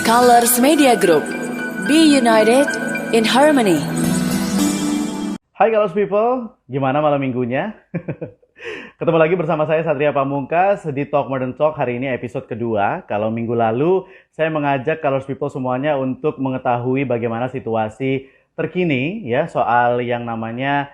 Colors Media Group. Be united in harmony. Hai Colors People, gimana malam minggunya? Ketemu lagi bersama saya Satria Pamungkas di Talk Modern Talk. Hari ini episode kedua. Kalau minggu lalu saya mengajak Colors People semuanya untuk mengetahui bagaimana situasi terkini ya soal yang namanya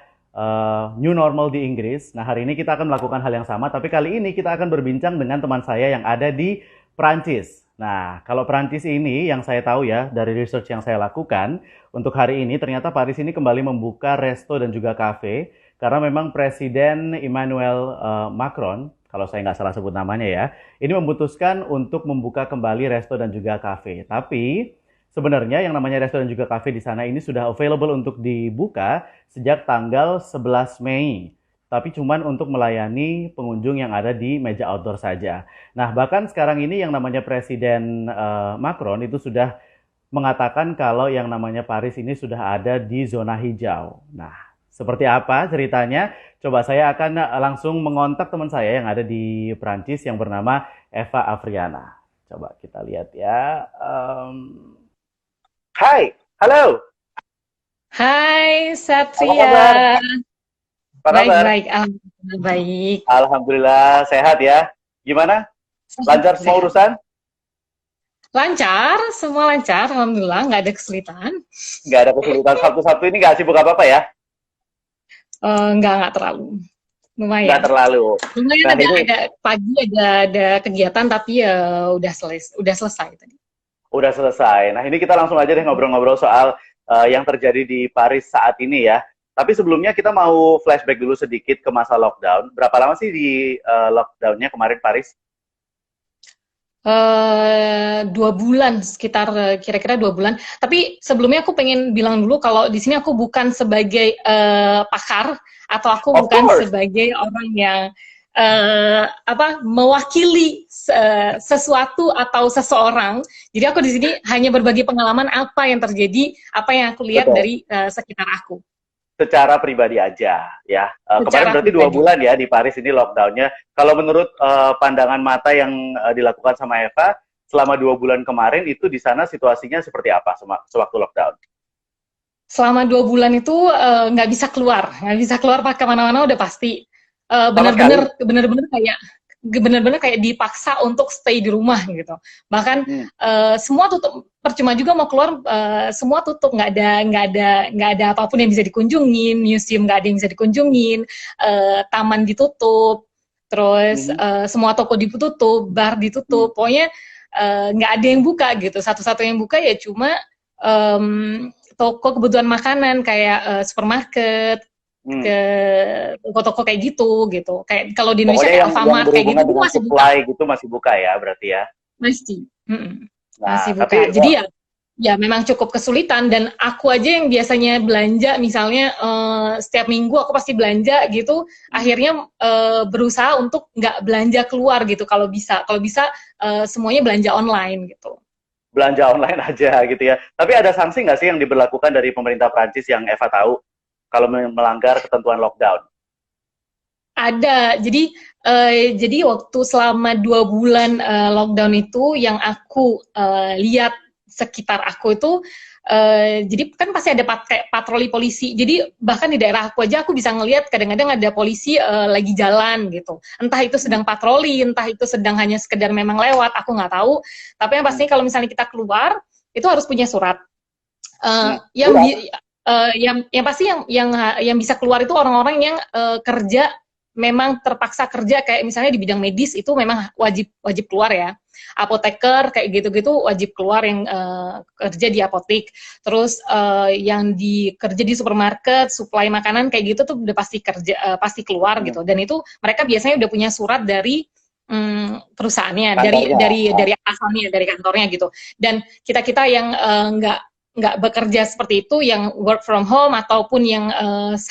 new normal di Inggris. Nah, hari ini kita akan melakukan hal yang sama, tapi kali ini kita akan berbincang dengan teman saya yang ada di Prancis. Nah, kalau Prancis ini yang saya tahu ya dari research yang saya lakukan, untuk hari ini ternyata Paris ini kembali membuka resto dan juga kafe karena memang Presiden Emmanuel Macron, kalau saya nggak salah sebut namanya ya, ini memutuskan untuk membuka kembali resto dan juga kafe. Tapi sebenarnya yang namanya resto dan juga kafe di sana ini sudah available untuk dibuka sejak tanggal 11 Mei. Tapi cuman untuk melayani pengunjung yang ada di meja outdoor saja. Nah, bahkan sekarang ini yang namanya Presiden Macron itu sudah mengatakan kalau yang namanya Paris ini sudah ada di zona hijau. Nah, seperti apa ceritanya? Coba saya akan langsung mengontak teman saya yang ada di Prancis yang bernama Eva Afriana. Coba kita lihat ya. Hai, halo. Hai Apa kabar? Satria, Apa kabar? baik-baik, alhamdulillah baik, Alhamdulillah sehat ya. Gimana? Lancar semua sehat. urusan? Lancar, semua lancar, alhamdulillah, nggak ada kesulitan. Nggak ada kesulitan. Sabtu-Sabtu ini nggak sibuk apa-apa ya? Nggak terlalu, Nggak lumayan. terlalu. Lumayan Nah ada, ini ada pagi ada kegiatan tapi ya udah selesai tadi. udah selesai. Nah ini kita langsung aja deh ngobrol-ngobrol soal yang terjadi di Paris saat ini ya. Tapi sebelumnya kita mau flashback dulu sedikit ke masa lockdown. Berapa lama sih di lockdownnya kemarin Paris? 2 bulan sekitar kira-kira 2 bulan. Tapi sebelumnya aku pengen bilang dulu kalau di sini aku bukan sebagai pakar atau aku Of bukan course. sebagai orang yang mewakili sesuatu atau seseorang. Jadi aku di sini hanya berbagi pengalaman apa yang terjadi, apa yang aku lihat Betul. dari sekitar aku. Secara pribadi aja ya. Kemarin Secara berarti 2 pribadi. bulan ya di Paris ini lockdownnya. Kalau menurut pandangan mata yang dilakukan sama Eva, selama 2 bulan kemarin itu di sana situasinya seperti apa sewaktu lockdown? Selama 2 bulan itu nggak bisa keluar pak kemana-mana udah pasti. Sama sekali? Bener-bener kayak dipaksa untuk stay di rumah gitu. Bahkan Hmm. semua tutup, percuma juga mau keluar, semua tutup, nggak ada apapun yang bisa dikunjungin, museum nggak ada yang bisa dikunjungin, taman ditutup, terus Mhm. semua toko ditutup, bar ditutup, pokoknya nggak ada yang buka gitu. Satu-satu yang buka ya cuma toko kebutuhan makanan kayak supermarket, Hmm. ke toko-toko kayak gitu. Kayak kalau di Indonesia Pokoknya kayak yang Alfamart kayak gitu berhubungan tuh dengan masih buka, supply gitu masih buka ya berarti ya. masih, Nah, masih tapi buka. Jadi ya memang cukup kesulitan dan aku aja yang biasanya belanja misalnya setiap minggu aku pasti belanja gitu, akhirnya berusaha untuk nggak belanja keluar gitu kalau bisa semuanya belanja online gitu. belanja online aja gitu ya. Tapi ada sanksi nggak sih yang diberlakukan dari pemerintah Prancis yang Eva tahu kalau melanggar ketentuan lockdown? Ada, jadi waktu selama 2 bulan lockdown itu yang aku lihat sekitar aku itu, jadi kan pasti ada patroli polisi. Jadi bahkan di daerah aku aja aku bisa ngelihat kadang-kadang ada polisi lagi jalan gitu. Entah itu sedang patroli, entah itu sedang hanya sekedar memang lewat, aku nggak tahu. Tapi yang pasti kalau misalnya kita keluar itu harus punya surat. Yang Surat? yang pasti yang bisa keluar itu orang-orang yang kerja memang terpaksa kerja kayak misalnya di bidang medis itu memang wajib keluar ya. Apoteker kayak gitu-gitu wajib keluar yang kerja di apotek. Terus yang kerja di supermarket, suplai makanan kayak gitu tuh udah pasti keluar gitu. Dan itu mereka biasanya udah punya surat dari perusahaannya, dari Kantornya. atasannya, dari kantornya gitu. Dan kita yang nggak bekerja seperti itu, yang work from home ataupun yang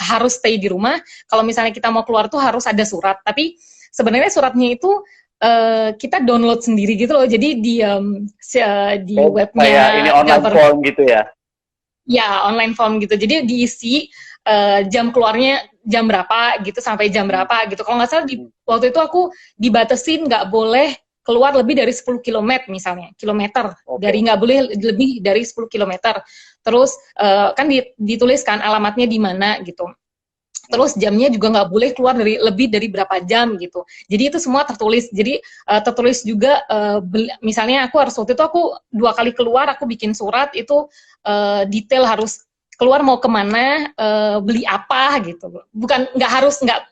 harus stay di rumah, kalau misalnya kita mau keluar tuh harus ada surat. Tapi sebenarnya suratnya itu kita download sendiri gitu loh. Jadi di webnya Kayak ini online government. form gitu ya? Ya, online form gitu. Jadi diisi jam keluarnya jam berapa gitu sampai jam berapa gitu. Kalau nggak salah waktu itu aku dibatasin nggak boleh keluar lebih dari 10 kilometer misalnya, kilometer. Dari nggak boleh lebih dari 10 kilometer. Terus kan dituliskan alamatnya di mana gitu. Terus jamnya juga nggak boleh keluar lebih dari berapa jam gitu. Jadi itu semua tertulis. Jadi tertulis juga misalnya aku harus waktu itu aku 2 kali keluar, aku bikin surat itu detail harus keluar mau kemana, beli apa gitu. Bukan nggak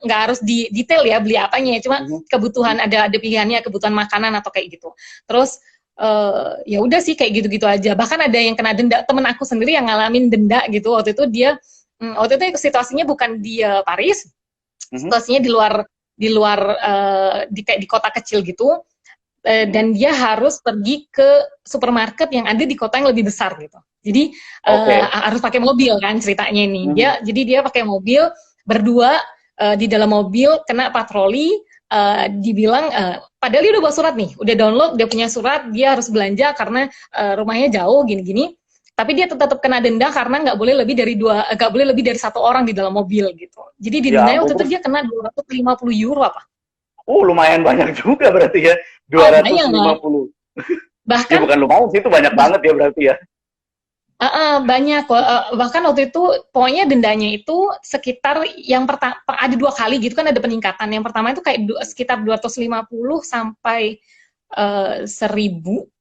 harus di detail ya beli apanya, cuma kebutuhan ada pilihannya, kebutuhan makanan atau kayak gitu. Terus ya udah sih kayak gitu-gitu aja. Bahkan ada yang kena denda, temen aku sendiri yang ngalamin denda gitu. Waktu itu situasinya bukan di Paris, situasinya di luar kayak di kota kecil gitu, dan dia harus pergi ke supermarket yang ada di kota yang lebih besar gitu. Jadi harus pakai mobil kan ceritanya ini. Jadi dia pakai mobil berdua, di dalam mobil kena patroli, dibilang padahal dia udah bawa surat nih, udah download, dia punya surat, dia harus belanja karena rumahnya jauh gini-gini. Tapi dia tetap kena denda karena nggak boleh lebih dari 1 orang di dalam mobil gitu. Jadi di denda waktu itu dia kena 250 euro apa? Lumayan banyak juga berarti ya. 250. Bahkan ya, bukan lumayan sih, itu banyak banget ya berarti ya. Banyak. Bahkan waktu itu pokoknya dendanya itu sekitar yang pertama ada 2 kali gitu kan, ada peningkatan. Yang pertama itu kayak sekitar 250 sampai 1.000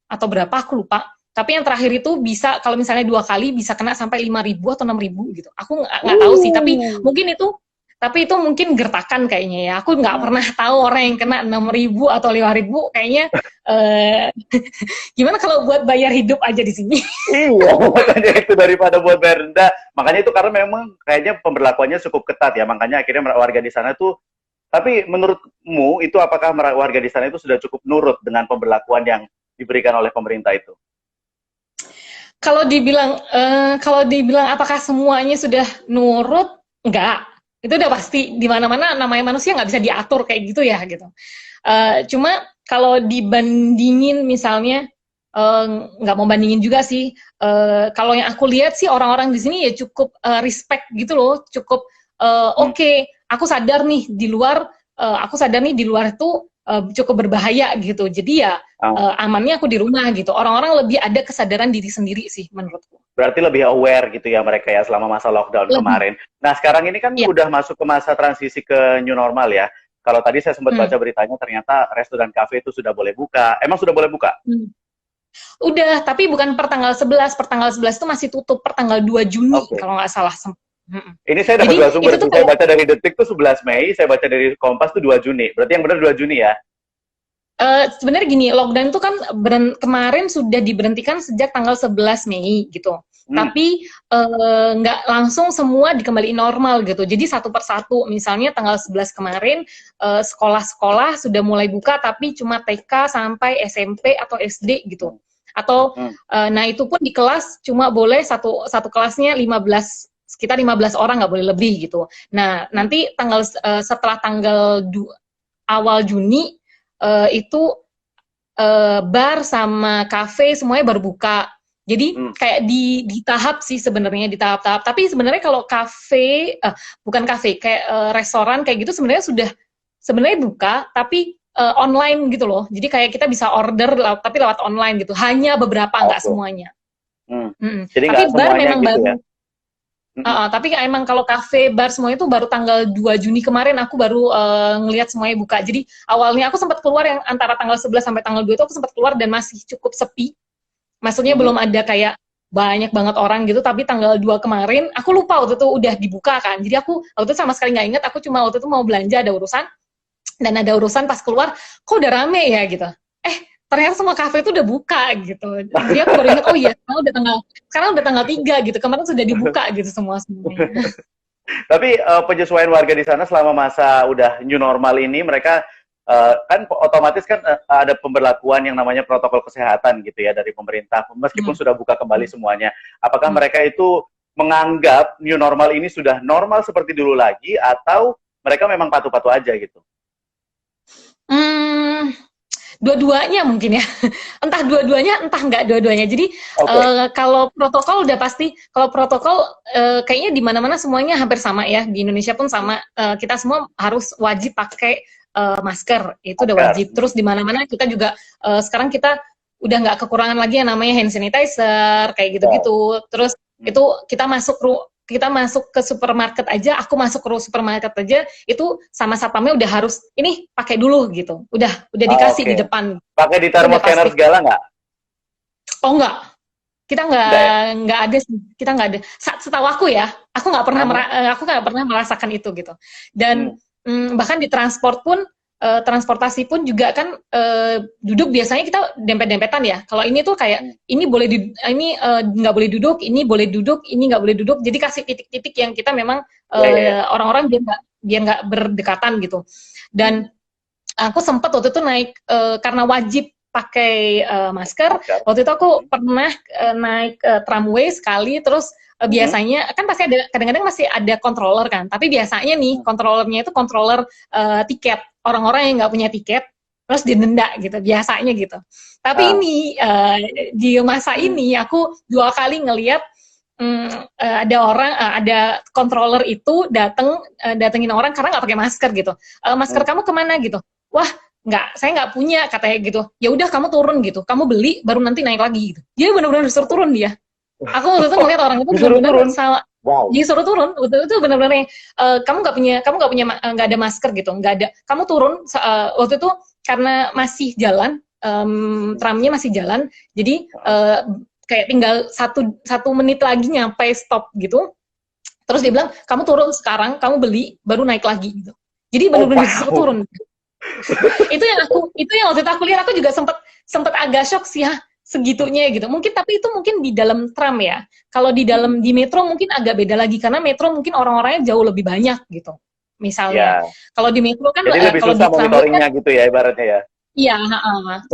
atau berapa aku lupa. Tapi yang terakhir itu bisa kalau misalnya 2 kali bisa kena sampai 5.000 atau 6.000 gitu. Aku nggak tahu sih, tapi itu mungkin gertakan kayaknya ya. Aku nggak pernah tahu orang yang kena 6.000 atau 5.000 kayaknya. Gimana kalau buat bayar hidup aja di sini? Iya, makanya itu daripada buat bayar denda. Makanya itu karena memang kayaknya pemberlakuannya cukup ketat ya. Makanya akhirnya warga di sana tuh. Tapi menurutmu itu apakah warga di sana itu sudah cukup nurut dengan pemberlakuan yang diberikan oleh pemerintah itu? Kalau dibilang apakah semuanya sudah nurut, enggak. Itu udah pasti, di mana-mana namanya manusia nggak bisa diatur kayak gitu ya gitu. Cuma kalau dibandingin misalnya, nggak mau bandingin juga sih. Kalau yang aku lihat sih orang-orang di sini ya cukup respect gitu loh, cukup oke, aku sadar nih di luar itu cukup berbahaya gitu. Jadi ya amannya aku di rumah gitu. Orang-orang lebih ada kesadaran diri sendiri sih menurutku. Berarti lebih aware gitu ya mereka ya selama masa lockdown kemarin. Nah sekarang ini kan udah masuk ke masa transisi ke new normal ya. Kalau tadi saya sempat baca beritanya ternyata resto dan kafe itu sudah boleh buka. Emang sudah boleh buka? Udah, tapi bukan per tanggal 11. Per tanggal 11 itu masih tutup per tanggal 2 Juni kalau nggak salah. Ini saya dapat 2 sumber. Saya baca dari Detik tuh 11 Mei, saya baca dari Kompas tuh 2 Juni. Berarti yang benar 2 Juni ya? Sebenarnya gini, lockdown itu kan kemarin sudah diberhentikan sejak tanggal 11 Mei gitu. Tapi nggak langsung semua dikembaliin normal gitu. Jadi satu persatu, misalnya tanggal 11 kemarin sekolah-sekolah sudah mulai buka, tapi cuma TK sampai SMP atau SD gitu. Atau nah itu pun di kelas cuma boleh satu kelasnya sekitar 15 orang, nggak boleh lebih gitu. Nah nanti setelah tanggal awal Juni itu bar sama kafe semuanya baru buka. Jadi kayak di tahap sih sebenarnya, di tahap-tahap. Tapi sebenarnya kalau bukan kafe, kayak restoran kayak gitu sebenarnya buka, tapi online gitu loh. Jadi kayak kita bisa order tapi lewat online gitu. Hanya beberapa, nggak semuanya. Jadi tapi bar memang gitu baru. Ya? Tapi emang kalau kafe, bar semua itu baru tanggal 2 Juni kemarin aku baru ngelihat semuanya buka. Jadi awalnya aku sempat keluar yang antara tanggal 11 sampai tanggal 2 itu aku sempat keluar dan masih cukup sepi. Maksudnya belum ada kayak banyak banget orang gitu, tapi tanggal 2 kemarin aku lupa waktu itu udah dibuka kan. Jadi aku waktu itu sama sekali nggak inget, aku cuma waktu itu mau belanja ada urusan. Dan ada urusan pas keluar, kok udah rame ya gitu. Ternyata semua kafe itu udah buka gitu. Jadi aku baru ingat, oh iya, sekarang udah tanggal 3 gitu. Kemarin sudah dibuka gitu semuanya. Tapi penyesuaian warga di sana selama masa udah new normal ini, mereka kan otomatis kan ada pemberlakuan yang namanya protokol kesehatan gitu ya dari pemerintah. Meskipun sudah buka kembali semuanya. Apakah mereka itu menganggap new normal ini sudah normal seperti dulu lagi, atau mereka memang patuh-patuh aja gitu? Dua-duanya mungkin ya, entah dua-duanya, entah nggak dua-duanya. Jadi kalau protokol udah pasti, kalau protokol kayaknya di mana-mana semuanya hampir sama ya, di Indonesia pun sama. Kita semua harus wajib pakai masker, itu udah Masker. wajib. Terus di mana-mana kita juga sekarang kita udah nggak kekurangan lagi yang namanya hand sanitizer kayak gitu-gitu. Terus itu kita masuk ke supermarket aja, aku masuk ke supermarket aja, itu sama satpamnya udah harus ini pakai dulu gitu. Udah dikasih di depan. Pakai di thermoscanner segala nggak? Oh enggak. Kita nggak ada sih. Kita nggak ada. Setahu aku ya, aku nggak pernah merasakan itu gitu. Dan bahkan di transport pun transportasi pun juga kan duduk biasanya kita dempet-dempetan ya. Kalau ini tuh kayak ini nggak boleh duduk, ini boleh duduk, ini nggak boleh duduk. Jadi kasih titik-titik yang kita memang orang-orang biar nggak berdekatan gitu. Dan aku sempat waktu itu naik karena wajib pakai masker. Waktu itu aku pernah naik tramway sekali, terus biasanya kan pasti ada, kadang-kadang masih ada controller kan, tapi biasanya nih controllernya itu controller tiket, orang-orang yang nggak punya tiket terus didenda gitu, biasanya gitu. Tapi ini di masa ini aku 2 kali ngelihat ada controller itu datengin orang karena nggak pakai masker gitu. Masker kamu kemana gitu? Wah, saya nggak punya, katanya gitu. Ya udah kamu turun gitu, kamu beli baru nanti naik lagi gitu. Jadi benar-benar disuruh turun dia. Aku waktu itu ngeliat orang itu benar-benar sama. Disuruh turun, itu benar-benar kamu nggak ada masker gitu, nggak ada. Kamu turun waktu itu karena masih jalan, tramnya masih jalan, jadi kayak tinggal satu menit lagi nyampe stop gitu. Terus dia bilang kamu turun sekarang, kamu beli baru naik lagi gitu. Jadi benar-benar disuruh turun. itu yang waktu itu aku lihat, aku juga sempat agak shock sih ya, segitunya gitu. Tapi itu mungkin di dalam tram ya. Kalau di metro mungkin agak beda lagi, karena metro mungkin orang-orangnya jauh lebih banyak gitu. Misalnya, kalau di metro kan jadi lebih susah monitoringnya gitu ya ibaratnya ya. Iya,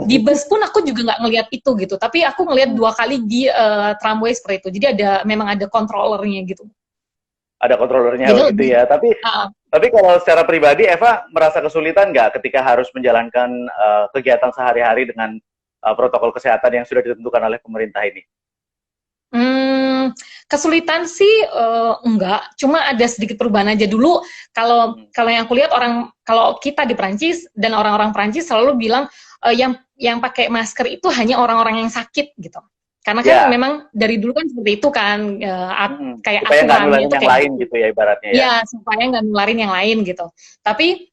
di bus pun aku juga nggak ngelihat itu gitu. Tapi aku ngelihat 2 kali di tramway seperti itu. Jadi memang ada controllernya gitu. Ada kontrolernya gitu ya. Tapi kalau secara pribadi Eva merasa kesulitan nggak ketika harus menjalankan kegiatan sehari-hari dengan protokol kesehatan yang sudah ditentukan oleh pemerintah ini? Kesulitan sih enggak, cuma ada sedikit perubahan aja. Dulu kalau yang aku lihat kalau kita di Prancis dan orang-orang Prancis selalu bilang yang pakai masker itu hanya orang-orang yang sakit gitu. Karena kan memang dari dulu kan seperti itu kan, kayak supaya nggak nularin yang lain gitu ya ibaratnya ya. Iya, supaya nggak nularin yang lain gitu. Tapi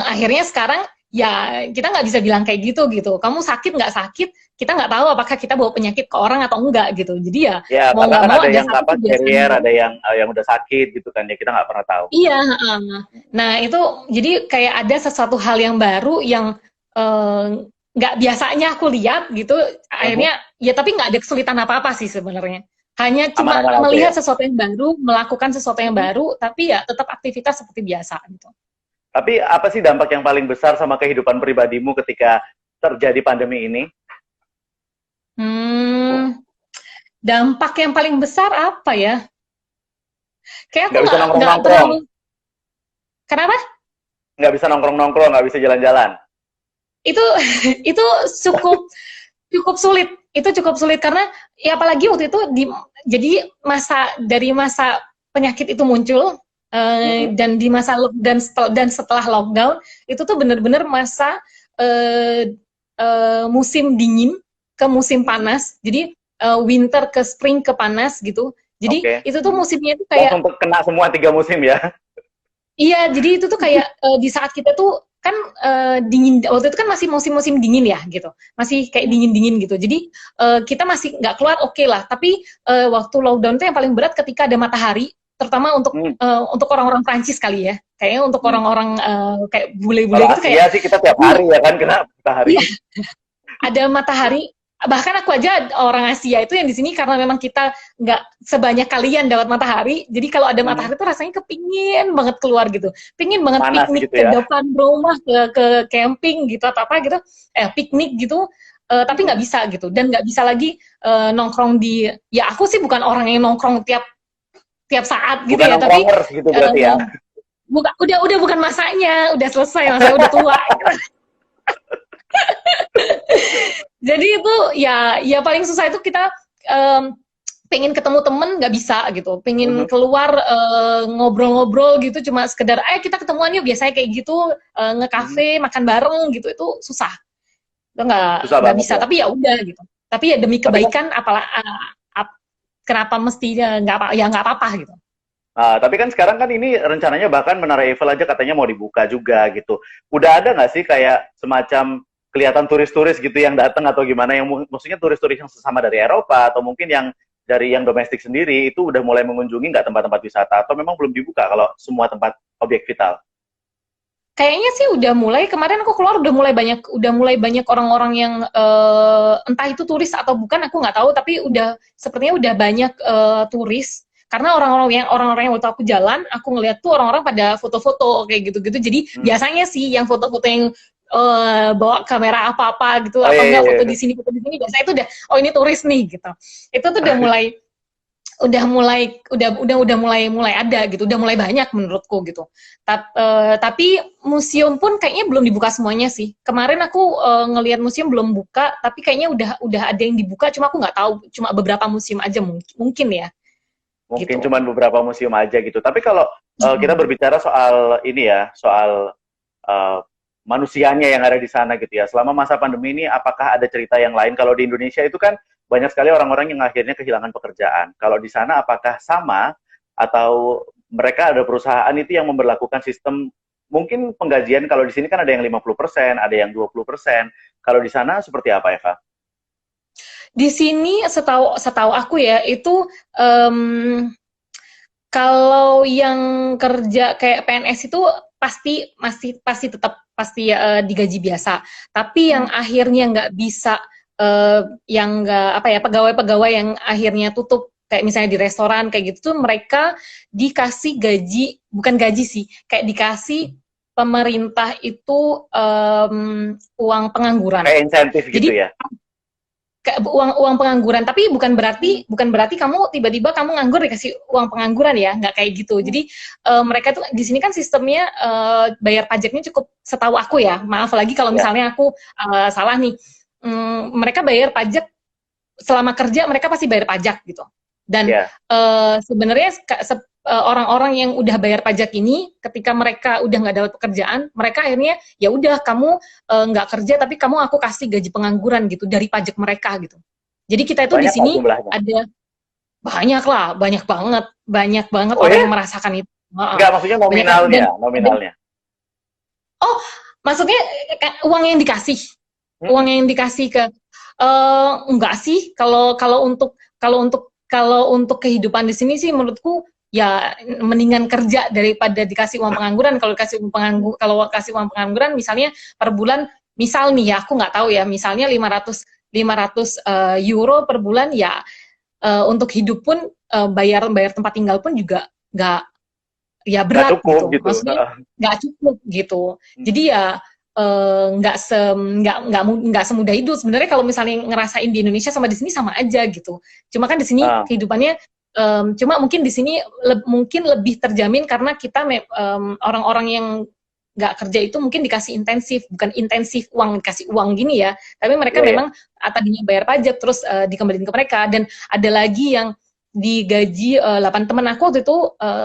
akhirnya sekarang ya kita nggak bisa bilang kayak gitu. Kamu sakit nggak sakit, kita nggak tahu apakah kita bawa penyakit ke orang atau enggak gitu. Jadi mau nggak mau ada yang carrier, ada yang udah sakit gitu kan ya, kita nggak pernah tahu. Iya, nah itu jadi kayak ada sesuatu hal yang baru yang nggak biasanya aku lihat gitu. Akhirnya ya tapi nggak ada kesulitan apa-apa sih sebenarnya. Hanya cuma melihat sesuatu yang baru, melakukan sesuatu yang baru, tapi ya tetap aktivitas seperti biasa gitu. Tapi apa sih dampak yang paling besar sama kehidupan pribadimu ketika terjadi pandemi ini? Dampak yang paling besar apa ya? Kayak aku nggak terlalu. Kenapa? Nggak bisa nongkrong-nongkrong, nggak bisa jalan-jalan. Itu cukup sulit. Itu cukup sulit karena ya apalagi waktu itu jadi dari masa penyakit itu muncul. Dan di masa dan setelah lockdown itu tuh benar-benar masa musim dingin ke musim panas, jadi winter ke spring ke panas gitu. Jadi itu tuh musimnya itu kayak untuk kena semua 3 musim ya. Iya, jadi itu tuh kayak di saat kita tuh kan dingin, waktu itu kan masih musim-musim dingin ya gitu, masih kayak dingin-dingin gitu. Jadi kita masih nggak keluar, oke lah. Tapi waktu lockdown itu yang paling berat ketika ada matahari. Terutama untuk orang-orang Prancis kali ya, kayaknya untuk orang-orang kayak bule-bule gitu kayak. Iya sih, kita tiap hari ya kan kena matahari. Iya. Ada matahari, bahkan aku aja orang Asia itu yang di sini karena memang kita nggak sebanyak kalian dapat matahari, jadi kalau ada matahari tuh rasanya kepingin banget keluar gitu, pingin banget panas piknik gitu ke ya? depan rumah, ke camping gitu atau apa gitu, piknik gitu. Tapi nggak bisa gitu, dan nggak bisa lagi nongkrong ya aku sih bukan orang yang nongkrong tiap saat gitu bukan ya, tapi gitu berarti ya. Udah bukan masanya, udah selesai, masa udah tua gitu. Jadi itu ya paling susah itu kita pengen ketemu temen nggak bisa gitu, pengen Mhm. keluar ngobrol-ngobrol gitu, cuma sekedar kita ketemuan yuk, biasanya kayak gitu, Mhm. ngekafe makan bareng gitu, itu susah, itu Susah nggak banget bisa. ya. Tapi ya udah gitu, tapi ya demi Tapi kan kebaikan, apalah kenapa mestinya nggak apa, ya nggak apa-apa gitu. tapi kan sekarang kan ini rencananya bahkan Menara Eiffel aja katanya mau dibuka juga gitu. Udah ada nggak sih kayak semacam kelihatan turis-turis gitu yang datang atau gimana yang maksudnya turis-turis yang sesama dari Eropa atau mungkin yang dari yang domestik sendiri itu udah mulai mengunjungi nggak tempat-tempat wisata atau memang belum dibuka kalau semua tempat objek vital? Kayaknya sih udah mulai, kemarin aku keluar udah mulai banyak orang-orang yang entah itu turis atau bukan aku nggak tahu, tapi udah sepertinya udah banyak turis, karena orang-orang yang waktu aku jalan aku ngeliat tuh orang-orang pada foto-foto kayak gitu-gitu. Jadi Hmm. biasanya sih yang foto-foto yang bawa kamera apa-apa gitu, Oh atau iya, enggak iya, foto iya. di sini foto di sini, biasanya itu udah, oh ini turis nih gitu. Itu tuh udah mulai ada gitu, udah mulai banyak menurutku gitu. Tapi museum pun kayaknya belum dibuka semuanya sih. Kemarin aku ngelihat museum belum buka, tapi kayaknya udah ada yang dibuka, cuma aku nggak tahu, cuma beberapa museum aja mungkin ya Mungkin gitu. cuman beberapa museum aja gitu. Tapi kalau kita berbicara soal ini ya, soal uh, manusianya yang ada di sana gitu ya. Selama masa pandemi ini, apakah ada cerita yang lain? Kalau di Indonesia itu kan banyak sekali orang-orang yang akhirnya kehilangan pekerjaan. Kalau di sana apakah sama atau mereka ada perusahaan itu yang memberlakukan sistem mungkin penggajian kalau di sini kan ada yang 50%, ada yang 20%. Kalau di sana seperti apa, Eva? Di sini setahu setahu aku ya itu, kalau yang kerja kayak PNS itu pasti tetap pasti digaji biasa. Tapi yang Hmm. akhirnya nggak bisa, yang nggak apa ya, pegawai-pegawai yang akhirnya tutup kayak misalnya di restoran kayak gitu tuh, mereka dikasih gaji, bukan gaji sih, kayak dikasih pemerintah itu uang pengangguran. Kayak insentif gitu Jadi ya? uang uang pengangguran, tapi bukan Hmm. berarti bukan berarti kamu tiba-tiba kamu nganggur dikasih uang pengangguran ya, nggak kayak gitu. Hmm. Jadi mereka tuh di sini kan sistemnya bayar pajaknya cukup, setahu aku ya, maaf lagi kalau Ya, misalnya aku salah nih. Mereka bayar pajak selama kerja, mereka pasti bayar pajak gitu. Dan ya. sebenarnya orang-orang yang udah bayar pajak ini, ketika mereka udah nggak dapat pekerjaan, mereka akhirnya ya udah, kamu nggak kerja tapi kamu aku kasih gaji pengangguran gitu dari pajak mereka gitu. Jadi kita itu di Banyak nggak sini jumlahnya? ada banyak lah, banyak banget Oh orang ya? yang merasakan itu. Heeh. Enggak, maksudnya Banyak dan, nominalnya, nominalnya. oh, maksudnya uang yang dikasih, uang Mm-mm. yang dikasih ke, enggak sih, kalau untuk kehidupan di sini sih menurutku ya mendingan kerja daripada dikasih uang pengangguran. Kalau kasih uang pengangguran misalnya per bulan, misal nih ya, aku nggak tahu ya, misalnya 500 euro per bulan ya, untuk hidup pun, bayar bayar tempat tinggal pun juga nggak, ya Nggak berat cukup gitu, gitu. maksudnya nggak cukup gitu. Jadi Hmm. ya nggak semudah itu sebenarnya. Kalau misalnya ngerasain di Indonesia sama di sini sama aja gitu, cuma kan di sini Ah, kehidupannya, cuma mungkin di sini mungkin lebih terjamin karena kita orang-orang yang nggak kerja itu mungkin dikasih intensif, bukan intensif uang, dikasih uang gini ya, tapi mereka iya ya. memang tadinya bayar pajak terus dikembalikan ke mereka. Dan ada lagi yang digaji 8, temen aku waktu itu,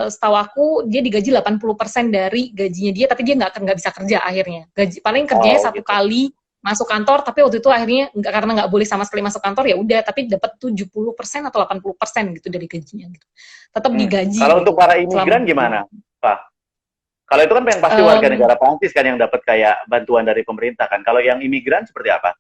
setahu aku dia digaji 80% dari gajinya dia, tapi dia nggak bisa kerja akhirnya. Gaji paling kerjanya Oh satu gitu. kali masuk kantor, tapi waktu itu akhirnya nggak, karena nggak boleh sama sekali masuk kantor, ya udah, tapi dapat 70% atau 80% gitu dari gajinya gitu. Tetap Hmm. digaji Kalau untuk gitu para selama imigran berbulan. gimana, Pak? Kalau itu kan yang pasti warga Um, negara Prancis kan yang dapat kayak bantuan dari pemerintah kan. Kalau yang imigran seperti apa?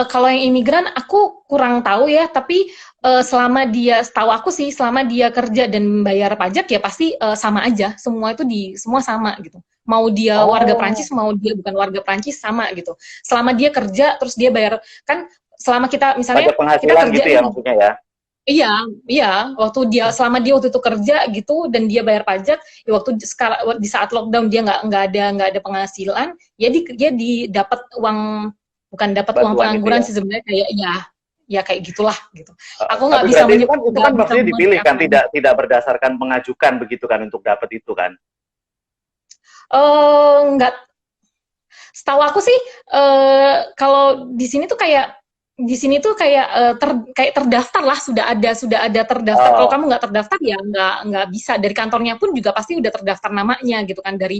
Kalau yang imigran aku kurang tahu ya, tapi setahu aku sih, selama dia kerja dan bayar pajak ya pasti sama aja, semua itu semua sama gitu. Mau dia warga Oh, Prancis, mau dia bukan warga Prancis, sama gitu. Selama dia kerja terus dia bayar, kan selama kita misalnya pajak kita penghasilan kerja gitu ya nih, maksudnya ya. iya, iya, selama dia waktu itu kerja gitu dan dia bayar pajak, ya waktu sekarang di saat lockdown dia nggak ada penghasilan, ya dia dapat uang, bukan dapat uang Bantuan itu pengangguran ya. sih sebenarnya, kayak ya kayak gitulah gitu. Aku Tapi berarti itu nggak kan bisa maksudnya mengerti dipilih apa kan, yang. tidak berdasarkan pengajukan begitu kan untuk dapat itu kan. Nggak, setahu aku sih kalau di sini tuh kayak di sini tuh kayak kayak terdaftar lah, sudah ada terdaftar. Kalau kamu nggak terdaftar ya nggak bisa. Dari kantornya pun juga pasti udah terdaftar namanya gitu kan, dari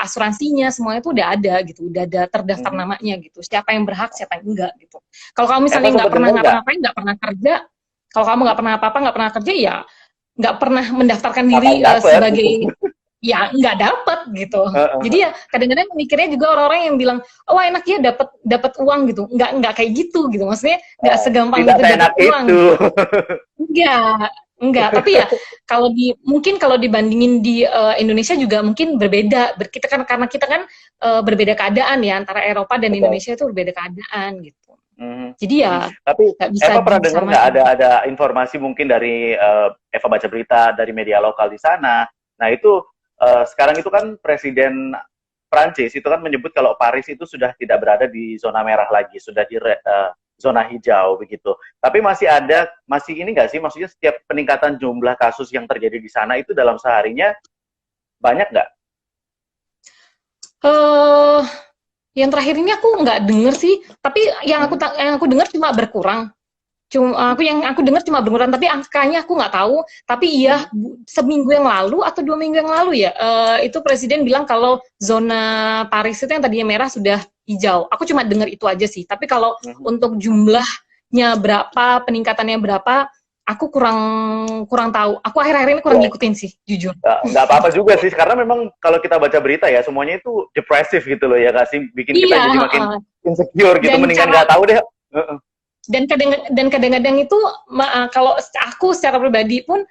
asuransinya semuanya tuh udah ada gitu, udah ada terdaftar namanya gitu. Siapa yang berhak, siapa yang enggak gitu. Kalau kamu misalnya nggak pernah ngapa-ngapain, nggak pernah kerja, kalau kamu nggak pernah apa-apa, nggak pernah kerja, ya nggak pernah mendaftarkan diri sebagai ya nggak dapet gitu. Jadi ya kadang-kadang mikirnya juga orang-orang yang bilang, oh enak ya dapat uang gitu. Nggak kayak gitu gitu. Maksudnya nggak segampang itu dapat uang. Enggak. Tapi ya mungkin kalau dibandingin di Indonesia juga mungkin berbeda. Kita kan karena kita kan berbeda keadaan ya, antara Eropa dan Indonesia itu berbeda keadaan gitu. Jadi ya tapi Eva pernah dengar nggak ada informasi mungkin dari Eva baca berita dari media lokal di sana. Nah itu sekarang itu kan Presiden Prancis itu kan menyebut kalau Paris itu sudah tidak berada di zona merah lagi, sudah di zona hijau begitu. Tapi masih ini nggak sih, maksudnya setiap peningkatan jumlah kasus yang terjadi di sana itu dalam seharinya banyak nggak? Yang terakhir ini aku nggak denger sih, tapi yang aku dengar cuma berkurang. Yang aku dengar cuma berkurang, tapi angkanya aku nggak tahu. Tapi iya, seminggu yang lalu atau 2 minggu yang lalu ya, itu Presiden bilang kalau zona Paris itu yang tadinya merah sudah hijau. Aku cuma dengar itu aja sih. Tapi kalau untuk jumlahnya berapa, peningkatannya berapa, aku kurang tahu. Aku akhir-akhir ini kurang ngikutin sih, jujur. Nggak apa-apa juga sih, karena memang kalau kita baca berita ya, semuanya itu depresif gitu loh ya, nggak sih? Bikin kita jadi makin insecure gitu, mendingan nggak tahu deh. Dan kadang-kadang itu kalau aku secara pribadi pun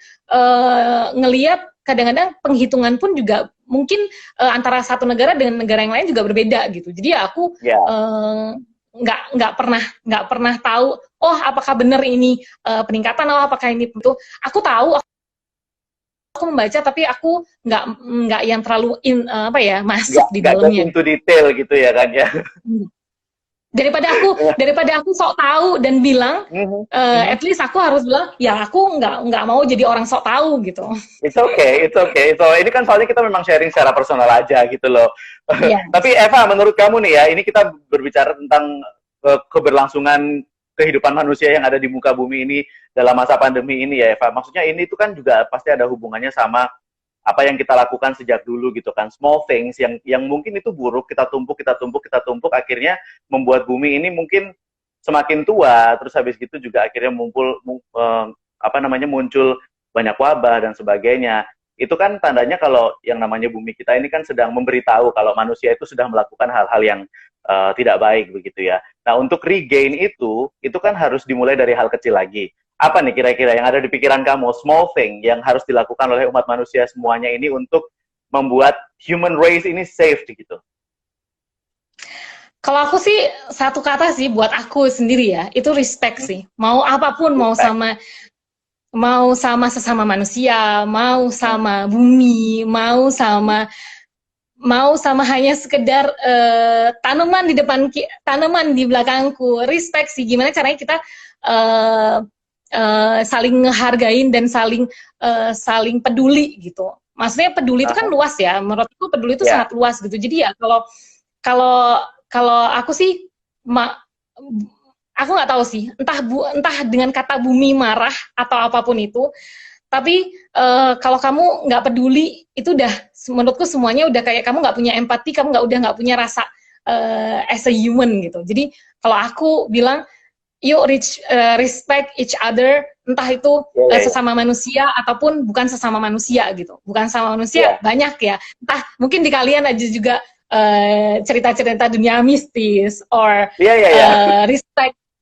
ngelihat kadang-kadang penghitungan pun juga mungkin antara satu negara dengan negara yang lain juga berbeda gitu. Jadi ya aku nggak pernah tahu apakah benar ini peningkatan atau apakah ini itu. Aku tahu, aku membaca, tapi aku nggak yang terlalu masuk di dalamnya. Nggak into detail gitu ya kan ya. Daripada aku sok tahu dan bilang, at least aku harus bilang, ya aku nggak mau jadi orang sok tahu gitu. It's okay. So ini kan soalnya kita memang sharing secara personal aja gitu loh. Yeah. Tapi Eva, menurut kamu nih ya, ini kita berbicara tentang keberlangsungan kehidupan manusia yang ada di muka bumi ini dalam masa pandemi ini ya Eva. Maksudnya ini itu kan juga pasti ada hubungannya sama apa yang kita lakukan sejak dulu gitu kan, small things yang mungkin itu buruk, kita tumpuk, akhirnya membuat bumi ini mungkin semakin tua, terus habis gitu juga akhirnya muncul banyak wabah dan sebagainya. Itu kan tandanya kalau yang namanya bumi kita ini kan sedang memberitahu kalau manusia itu sudah melakukan hal-hal yang tidak baik begitu ya. Nah untuk regain itu kan harus dimulai dari hal kecil lagi. Apa nih kira-kira yang ada di pikiran kamu, small thing yang harus dilakukan oleh umat manusia semuanya ini untuk membuat human race ini safe gitu? Kalau aku sih satu kata sih buat aku sendiri ya, itu respect sih. Mau apapun, mau sama sesama manusia, mau sama bumi, mau sama hanya sekedar tanaman di belakangku. Respect sih, gimana caranya kita saling ngehargain dan saling peduli gitu. Maksudnya peduli itu kan luas ya. Menurutku peduli itu sangat luas gitu. Jadi ya kalau aku sih aku nggak tahu sih. Entah dengan kata bumi marah atau apapun itu. Tapi kalau kamu nggak peduli itu udah menurutku semuanya udah kayak kamu nggak punya empati, kamu nggak punya rasa as a human gitu. Jadi kalau aku bilang yuk respect each other, entah itu sesama manusia ataupun bukan sesama manusia gitu. Bukan sama manusia banyak ya. Entah mungkin di kalian aja juga cerita-cerita dunia mistis or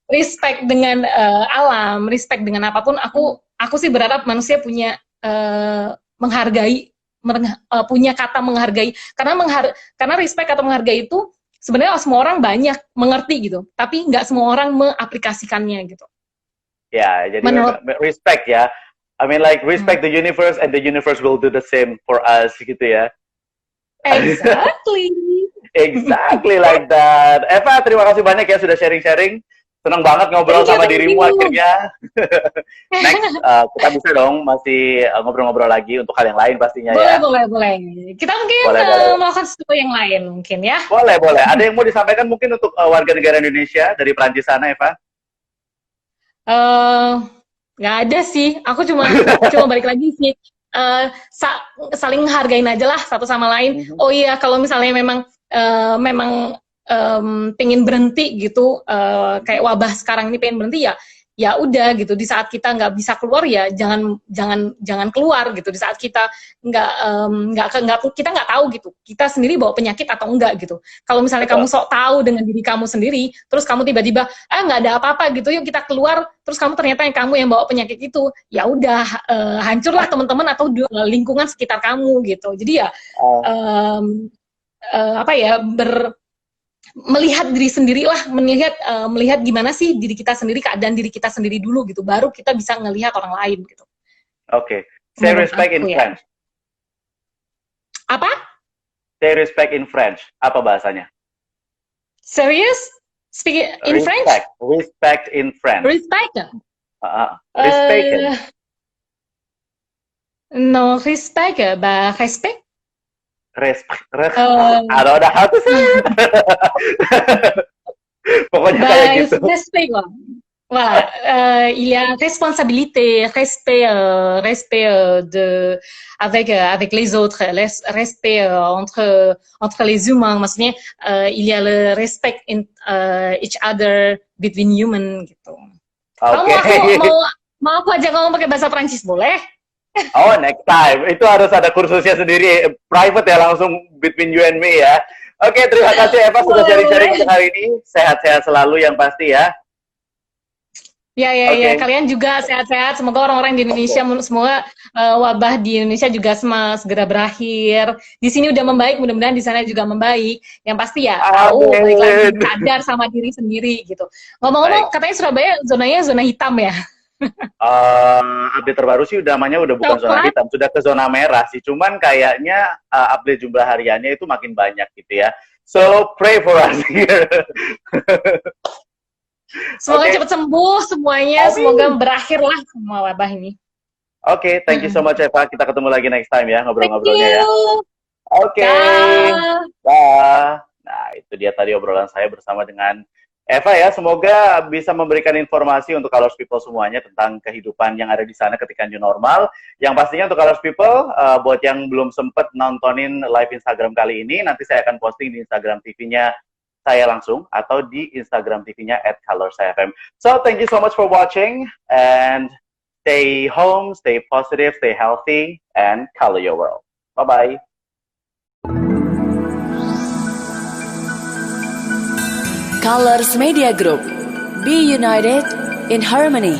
respect dengan alam, respect dengan apapun. Aku sih berharap manusia punya punya kata menghargai. Karena respect atau menghargai itu sebenarnya semua orang banyak mengerti gitu, tapi nggak semua orang mengaplikasikannya gitu. Ya, jadi respect ya. I mean like respect the universe and the universe will do the same for us gitu ya. Exactly. Exactly like that. Eva, terima kasih banyak ya sudah sharing-sharing. Senang banget ngobrol sama dirimu akhirnya. Next, kita bisa dong masih ngobrol-ngobrol lagi untuk hal yang lain pastinya ya. Boleh. Kita mungkin melakukan sesuatu yang lain mungkin ya. Boleh. Ada yang mau disampaikan mungkin untuk warga negara Indonesia dari Prancis sana, Eva? Eh, nggak ada sih. Aku cuma cuma balik lagi sih. Eh, saling hargain aja lah satu sama lain. Mhm. Oh iya, kalau misalnya memang pengen berhenti gitu, kayak wabah sekarang ini pengen berhenti ya, ya udah gitu. Di saat kita nggak bisa keluar ya jangan jangan jangan keluar gitu. Di saat kita nggak kita nggak tahu gitu. Kita sendiri bawa penyakit atau enggak gitu. Kalau misalnya Betul. kamu sok tahu dengan diri kamu sendiri, terus kamu tiba-tiba nggak ada apa-apa gitu, yuk kita keluar, terus kamu ternyata kamu yang bawa penyakit itu, ya udah hancurlah teman-teman atau lingkungan sekitar kamu gitu. Jadi ya Oh, apa ya melihat diri sendiri lah, melihat gimana sih diri kita sendiri, keadaan diri kita sendiri dulu gitu, baru kita bisa ngelihat orang lain gitu. oke. Say Menurut respect in aku ya. French. Apa? Say respect in French. Apa bahasanya? Serious? Speak in French? Respect. Respect in French. Respect? Respect. Non, respect, bah respect. Respect. Euh, I don't know how to say it. Pokoknya kayak Bah, gitu. respect quoi. Voilà, il y a responsabilité, respect avec les autres, respect entre les humains. Maksudnya il y a le respect in each other between human gitu. Kamu Oke. mau aku aja ngomong pakai bahasa Prancis boleh? Oh, next time. Itu harus ada kursusnya sendiri. Private ya, langsung between you and me ya. Oke, terima kasih Eva sudah sharing-sharing untuk hari ini. Sehat-sehat selalu yang pasti ya. Ya, Oke. kalian juga sehat-sehat. Semoga orang-orang di Indonesia, semoga wabah di Indonesia juga segera berakhir. Di sini udah membaik, mudah-mudahan di sana juga membaik. Yang pasti ya tahu, balik lagi Amin. sadar sama diri sendiri gitu. Ngomong-ngomong, katanya Surabaya zonanya zona hitam ya. Update terbaru sih namanya udah bukan zona Coklat. hitam, sudah ke zona merah sih. Cuman kayaknya update jumlah hariannya itu makin banyak gitu ya. So pray for us here. Semoga Oke. cepat sembuh semuanya. Amin. Semoga berakhirlah semua wabah ini. Oke, thank you so much Eva. Kita ketemu lagi next time ya Thank ngobrol-ngobrolnya ya. you. Oke. Dah. Dah. Nah, itu dia tadi obrolan saya bersama dengan Eva ya. Semoga bisa memberikan informasi untuk Colors People semuanya tentang kehidupan yang ada di sana ketika new normal. Yang pastinya untuk Colors People, buat yang belum sempat nontonin live Instagram kali ini, nanti saya akan posting di Instagram TV-nya saya langsung atau di Instagram TV-nya @colorsfm. So, thank you so much for watching and stay home, stay positive, stay healthy, and color your world. Bye-bye. Colors Media Group. Be united in harmony.